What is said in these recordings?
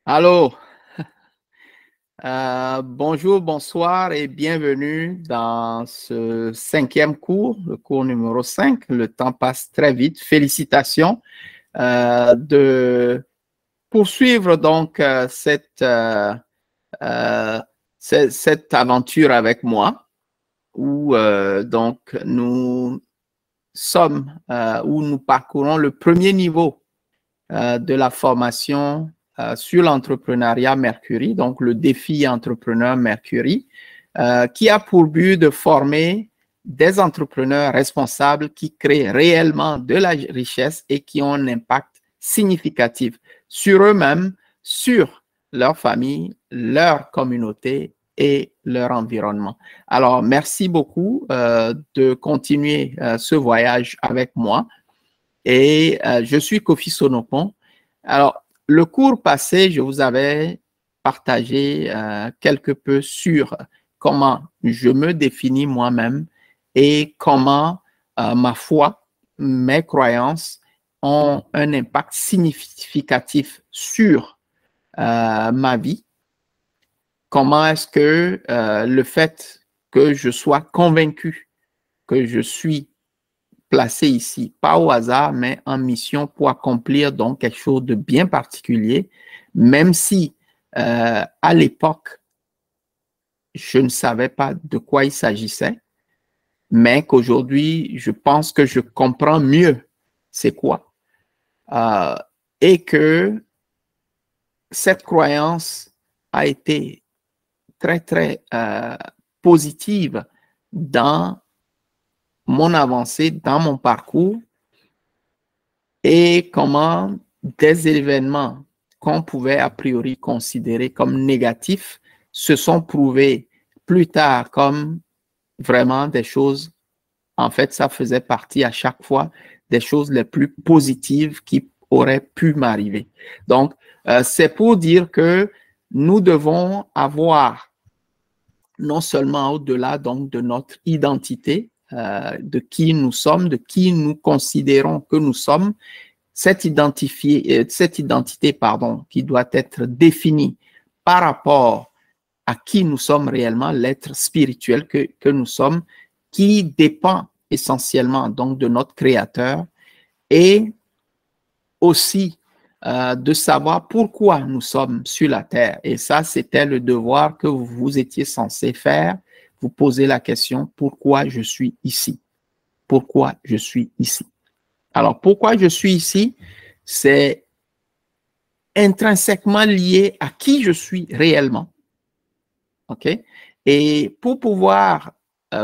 Allô, bonjour, bonsoir et bienvenue dans ce cinquième cours, le cours numéro 5. Le temps passe très vite. Félicitations de poursuivre donc euh, cette aventure avec moi où donc nous sommes, où nous parcourons le premier niveau de la formation sur l'entrepreneuriat Mercury, donc le défi entrepreneur Mercury, qui a pour but de former des entrepreneurs responsables qui créent réellement de la richesse et qui ont un impact significatif sur eux-mêmes, sur leur famille, leur communauté et leur environnement. Alors, merci beaucoup de continuer ce voyage avec moi. Et je suis Kofi Sonopon. Alors, le cours passé, je vous avais partagé quelque peu sur comment je me définis moi-même et comment ma foi, mes croyances ont un impact significatif sur ma vie. Comment est-ce que le fait que je sois convaincu que je suis placé ici, pas au hasard, mais en mission pour accomplir donc quelque chose de bien particulier, même si à l'époque, je ne savais pas de quoi il s'agissait, mais qu'aujourd'hui, je pense que je comprends mieux c'est quoi. Euh, et que cette croyance a été très, très positive dans mon avancée, dans mon parcours, et comment des événements qu'on pouvait a priori considérer comme négatifs se sont prouvés plus tard comme vraiment des choses, en fait, ça faisait partie à chaque fois des choses les plus positives qui auraient pu m'arriver. Donc, c'est pour dire que nous devons avoir non seulement au-delà donc de notre identité, de qui nous sommes, de qui nous considérons que nous sommes, cette identité, pardon, qui doit être définie par rapport à qui nous sommes réellement, l'être spirituel que nous sommes, qui dépend essentiellement donc de notre Créateur, et aussi de savoir pourquoi nous sommes sur la terre. Et ça, c'était le devoir que vous étiez censé faire. Vous posez la question, pourquoi je suis ici? Pourquoi je suis ici? Alors, pourquoi je suis ici? C'est intrinsèquement lié à qui je suis réellement. OK? Et pour pouvoir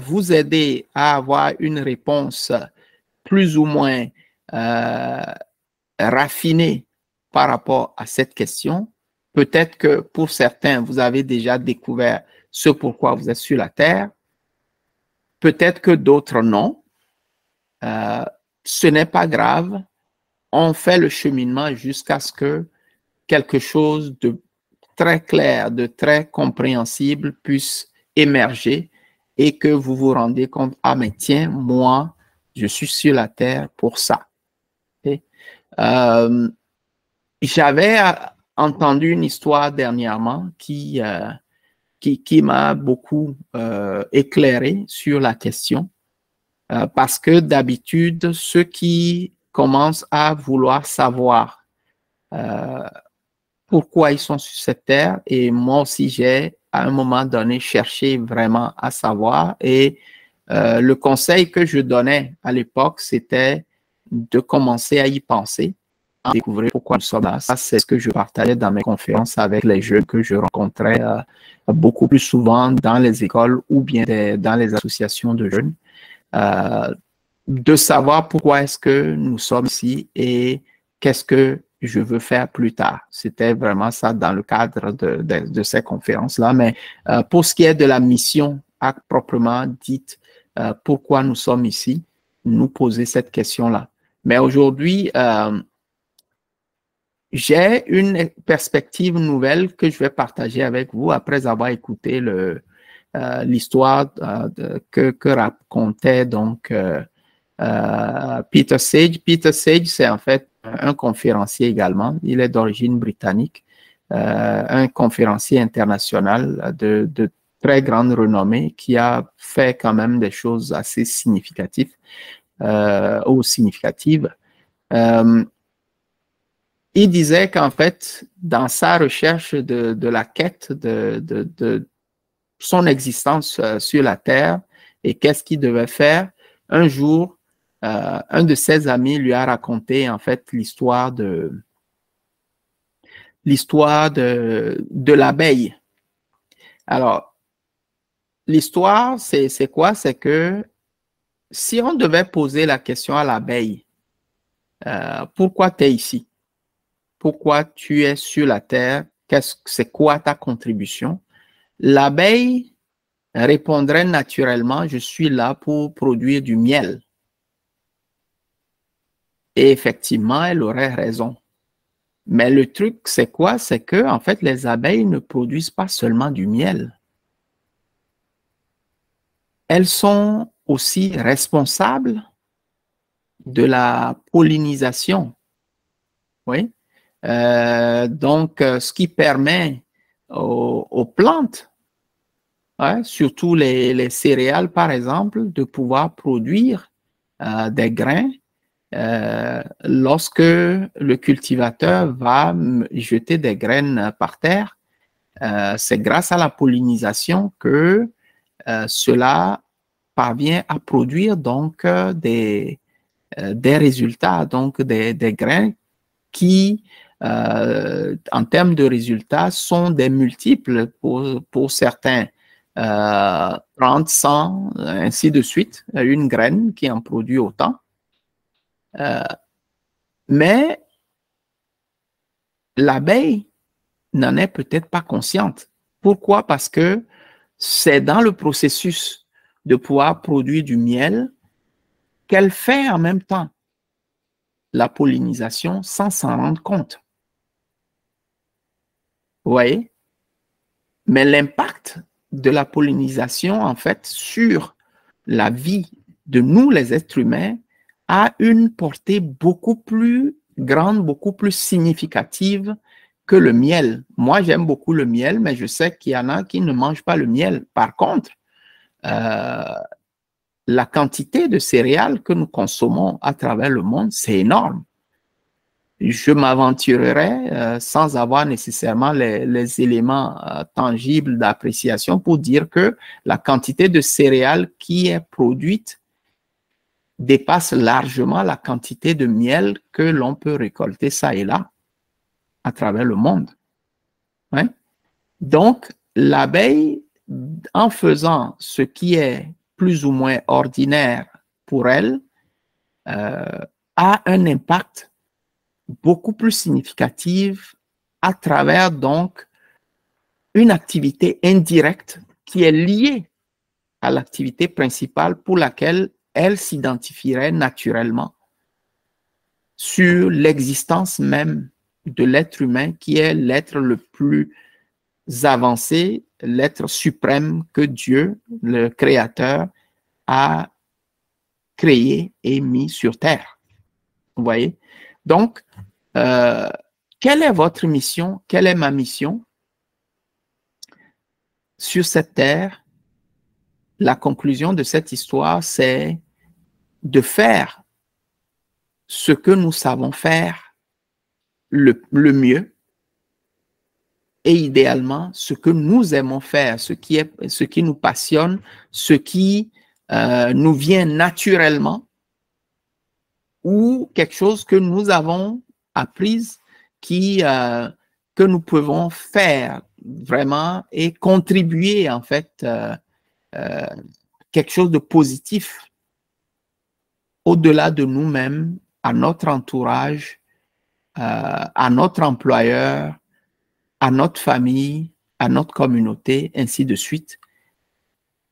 vous aider à avoir une réponse plus ou moins euh, raffinée par rapport à cette question, peut-être que pour certains, vous avez déjà découvert ce pourquoi vous êtes sur la Terre, peut-être que d'autres non. Ce n'est pas grave. On fait le cheminement jusqu'à ce que quelque chose de très clair, de très compréhensible puisse émerger et que vous vous rendez compte, ah mais tiens, moi, je suis sur la terre pour ça. Okay? J'avais entendu une histoire dernièrement qui m'a beaucoup éclairé sur la question, parce que d'habitude, ceux qui commencent à vouloir savoir pourquoi ils sont sur cette terre. Et moi aussi, j'ai à un moment donné cherché vraiment à savoir. Et le conseil que je donnais à l'époque, c'était de commencer à y penser, à découvrir pourquoi nous sommes là. Ça, c'est ce que je partageais dans mes conférences avec les jeunes que je rencontrais beaucoup plus souvent dans les écoles ou bien dans les associations de jeunes. De savoir pourquoi est-ce que nous sommes ici et qu'est-ce que je veux faire plus tard. C'était vraiment ça dans le cadre de ces conférences-là. Mais pour ce qui est de la mission à proprement dite, pourquoi nous sommes ici, nous poser cette question-là. Mais aujourd'hui, j'ai une perspective nouvelle que je vais partager avec vous après avoir écouté l'histoire que racontait donc Peter Sage. Peter Sage, c'est en fait un conférencier également. Il est d'origine britannique. un conférencier international de très grande renommée qui a fait quand même des choses assez significatives ou significatives. Il disait qu'en fait, dans sa recherche de la quête de son existence sur la Terre et qu'est-ce qu'il devait faire, un jour, un de ses amis lui a raconté en fait l'histoire de l'abeille. Alors, l'histoire, c'est quoi? C'est que si on devait poser la question à l'abeille, pourquoi tu es ici? Pourquoi tu es sur la Terre? C'est quoi ta contribution? L'abeille répondrait naturellement, je suis là pour produire du miel. Et effectivement, elle aurait raison. Mais le truc, c'est quoi? C'est que, en fait, les abeilles ne produisent pas seulement du miel. Elles sont aussi responsables de la pollinisation. Oui. Donc, ce qui permet aux plantes, ouais, surtout les céréales, par exemple, de pouvoir produire des grains lorsque le cultivateur va jeter des graines par terre. C'est grâce à la pollinisation que cela parvient à produire donc des résultats, donc des grains qui, en termes de résultats, sont des multiples pour certains. 30, 100, ainsi de suite, une graine qui en produit autant. Mais l'abeille n'en est peut-être pas consciente. Pourquoi? Parce que c'est dans le processus de pouvoir produire du miel qu'elle fait en même temps la pollinisation sans s'en rendre compte. Vous voyez? Mais l'impact de la pollinisation, en fait, sur la vie de nous, les êtres humains, a une portée beaucoup plus grande, beaucoup plus significative que le miel. Moi, j'aime beaucoup le miel, mais je sais qu'il y en a qui ne mangent pas le miel. Par contre, la quantité de céréales que nous consommons à travers le monde, c'est énorme. Je m'aventurerais sans avoir nécessairement les éléments tangibles d'appréciation pour dire que la quantité de céréales qui est produite dépasse largement la quantité de miel que l'on peut récolter ça et là à travers le monde. Ouais. Donc, l'abeille, en faisant ce qui est plus ou moins ordinaire pour elle, a un impact beaucoup plus significatif à travers donc une activité indirecte qui est liée à l'activité principale pour laquelle elle s'identifierait naturellement sur l'existence même de l'être humain qui est l'être le plus avancé, l'être suprême que Dieu, le Créateur, a créé et mis sur terre. Vous voyez? Donc, quelle est votre mission? Quelle est ma mission sur cette terre? La conclusion de cette histoire, c'est de faire ce que nous savons faire le mieux et idéalement ce que nous aimons faire, ce qui nous passionne, ce qui nous vient naturellement ou quelque chose que nous avons appris que nous pouvons faire vraiment et contribuer en fait quelque chose de positif au-delà de nous-mêmes, à notre entourage, à notre employeur, à notre famille, à notre communauté, ainsi de suite.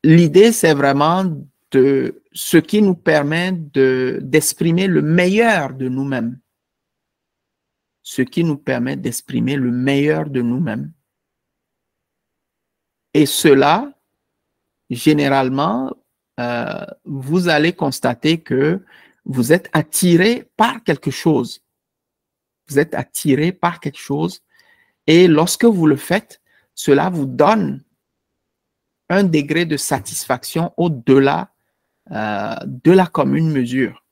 L'idée, c'est vraiment de ce qui nous permet d'exprimer le meilleur de nous-mêmes. Ce qui nous permet d'exprimer le meilleur de nous-mêmes. Et cela, généralement, vous allez constater que vous êtes attiré par quelque chose. Vous êtes attiré par quelque chose Et lorsque vous le faites, cela vous donne un degré de satisfaction au-delà de la commune mesure.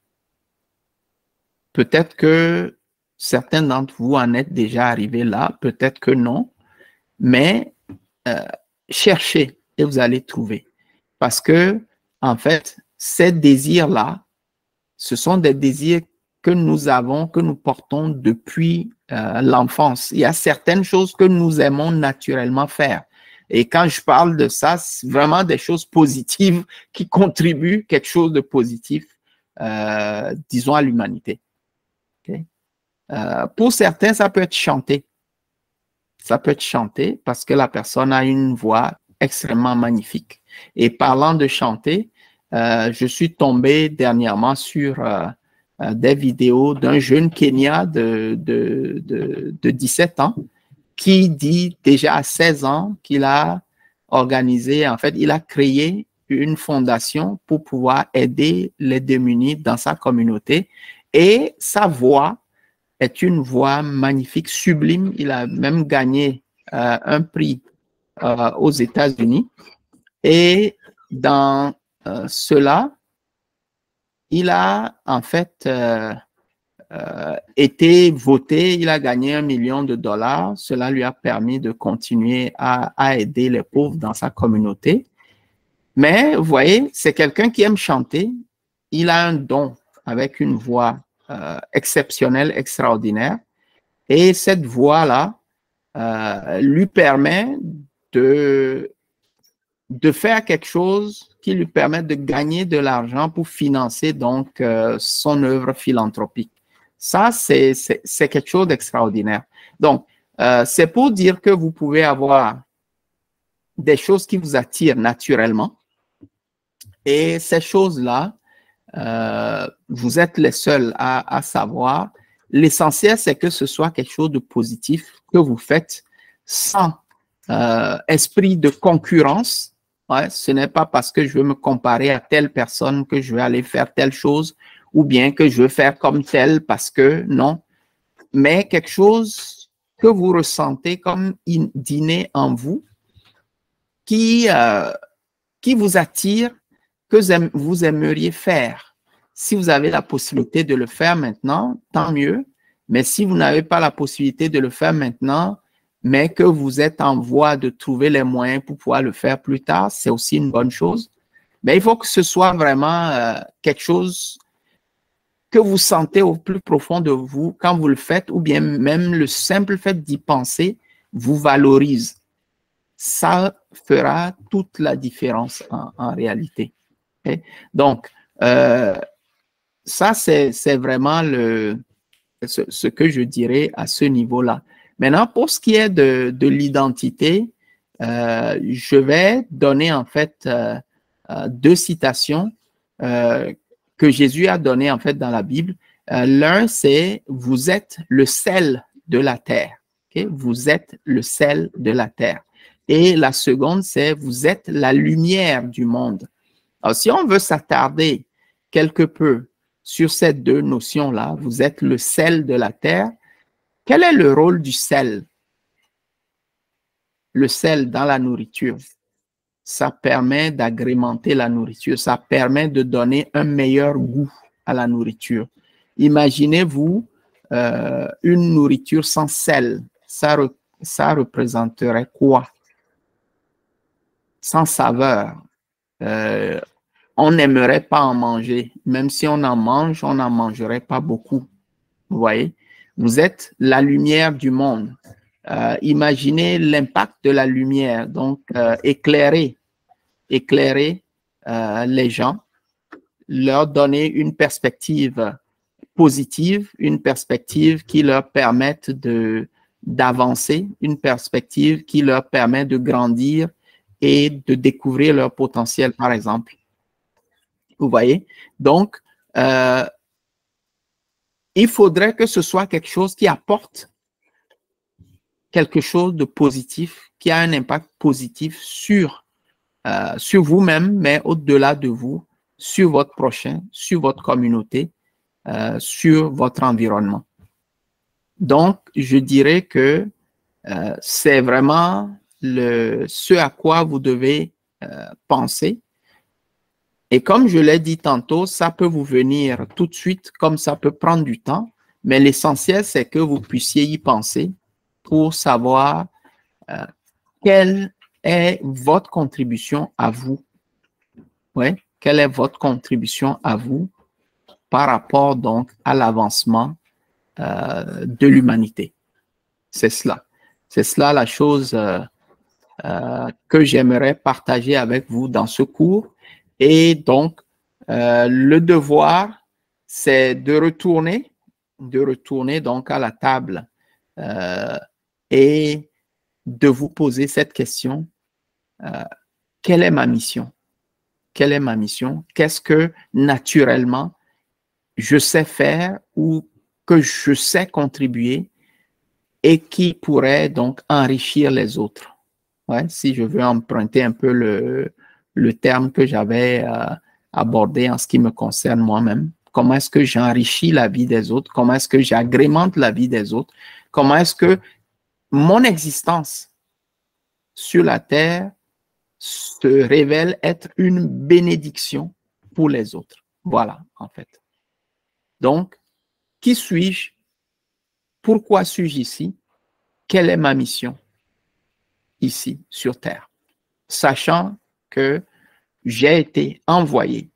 Peut-être que certains d'entre vous en êtes déjà arrivés là, peut-être que non, mais cherchez et vous allez trouver. Parce que, en fait, ces désirs-là, ce sont des désirs que nous avons, que nous portons depuis l'enfance. Il y a certaines choses que nous aimons naturellement faire. Et quand je parle de ça, c'est vraiment des choses positives qui contribuent quelque chose de positif, disons, à l'humanité. Okay? Pour certains, ça peut être chanter. Ça peut être chanter parce que la personne a une voix extrêmement magnifique. Et parlant de chanter, je suis tombé dernièrement sur des vidéos d'un jeune Kenya de 17 ans qui dit déjà à 16 ans qu'il a organisé, en fait, il a créé une fondation pour pouvoir aider les démunis dans sa communauté. Et sa voix est une voix magnifique, sublime. Il a même gagné un prix aux États-Unis. Et dans cela, il a en fait été voté, il a gagné $1 million. Cela lui a permis de continuer à aider les pauvres dans sa communauté. Mais vous voyez, c'est quelqu'un qui aime chanter. Il a un don avec une voix exceptionnelle, extraordinaire. Et cette voix-là lui permet de faire quelque chose qui lui permet de gagner de l'argent pour financer donc son œuvre philanthropique. Ça, c'est quelque chose d'extraordinaire. Donc, c'est pour dire que vous pouvez avoir des choses qui vous attirent naturellement. Et ces choses-là, vous êtes les seuls à savoir. L'essentiel, c'est que ce soit quelque chose de positif que vous faites sans esprit de concurrence. Ouais, ce n'est pas parce que je veux me comparer à telle personne que je vais aller faire telle chose ou bien que je veux faire comme telle parce que non. Mais quelque chose que vous ressentez comme d'inné en vous qui vous attire, que vous aimeriez faire. Si vous avez la possibilité de le faire maintenant, tant mieux. Mais si vous n'avez pas la possibilité de le faire maintenant, mais que vous êtes en voie de trouver les moyens pour pouvoir le faire plus tard, c'est aussi une bonne chose. Mais il faut que ce soit vraiment quelque chose que vous sentez au plus profond de vous quand vous le faites, ou bien même le simple fait d'y penser vous valorise. Ça fera toute la différence en réalité. Okay? Donc, ça, c'est vraiment ce que je dirais à ce niveau-là. Maintenant, pour ce qui est de l'identité, je vais donner en fait deux citations que Jésus a données en fait dans la Bible. L'un, c'est « Vous êtes le sel de la terre ». Okay? Vous êtes le sel de la terre. Et la seconde, c'est « Vous êtes la lumière du monde ». Alors, si on veut s'attarder quelque peu sur ces deux notions-là, vous êtes le sel de la terre. Quel est le rôle du sel? Le sel dans la nourriture, ça permet d'agrémenter la nourriture, ça permet de donner un meilleur goût à la nourriture. Imaginez-vous une nourriture sans sel, ça représenterait quoi? Sans saveur. On n'aimerait pas en manger. Même si on en mange, on n'en mangerait pas beaucoup. Vous voyez? Vous êtes la lumière du monde. Imaginez l'impact de la lumière. Donc, éclairer les gens, leur donner une perspective positive, une perspective qui leur permette d'avancer, une perspective qui leur permet de grandir et de découvrir leur potentiel, par exemple. Vous voyez? Donc, il faudrait que ce soit quelque chose qui apporte quelque chose de positif, qui a un impact positif sur vous-même, mais au-delà de vous, sur votre prochain, sur votre communauté, sur votre environnement. Donc, je dirais que c'est vraiment ce à quoi vous devez penser. Et comme je l'ai dit tantôt, ça peut vous venir tout de suite, comme ça peut prendre du temps, mais l'essentiel, c'est que vous puissiez y penser pour savoir quelle est votre contribution à vous. Ouais, quelle est votre contribution à vous par rapport donc à l'avancement de l'humanité. C'est cela. C'est cela la chose que j'aimerais partager avec vous dans ce cours. Et donc, le devoir, c'est de retourner donc à la table et de vous poser cette question. Quelle est ma mission? Quelle est ma mission? Qu'est-ce que naturellement je sais faire ou que je sais contribuer et qui pourrait donc enrichir les autres? Ouais, si je veux emprunter un peu le terme que j'avais abordé en ce qui me concerne moi-même. Comment est-ce que j'enrichis la vie des autres? Comment est-ce que j'agrémente la vie des autres? Comment est-ce que mon existence sur la terre se révèle être une bénédiction pour les autres? Voilà, en fait. Donc, qui suis-je? Pourquoi suis-je ici? Quelle est ma mission ici sur Terre? Sachant que j'ai été envoyé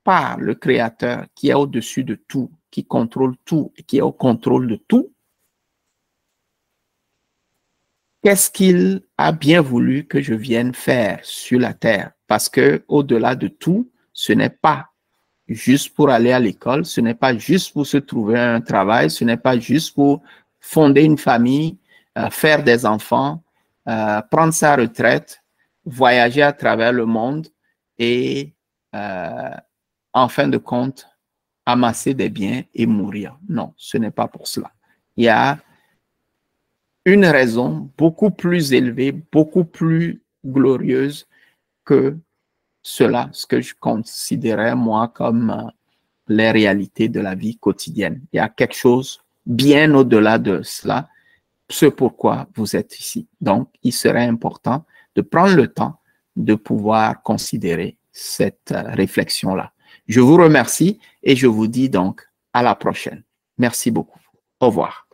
par le Créateur qui est au-dessus de tout, qui contrôle tout et qui est au contrôle de tout. Qu'est-ce qu'il a bien voulu que je vienne faire sur la terre? Parce que au-delà de tout, ce n'est pas juste pour aller à l'école, ce n'est pas juste pour se trouver un travail, ce n'est pas juste pour fonder une famille, faire des enfants, prendre sa retraite, voyager à travers le monde et en fin de compte, amasser des biens et mourir. Non, ce n'est pas pour cela. Il y a une raison beaucoup plus élevée, beaucoup plus glorieuse que cela, ce que je considérais moi comme les réalités de la vie quotidienne. Il y a quelque chose bien au-delà de cela, ce pourquoi vous êtes ici. Donc, il serait important de prendre le temps de pouvoir considérer cette réflexion-là. Je vous remercie et je vous dis donc à la prochaine. Merci beaucoup. Au revoir.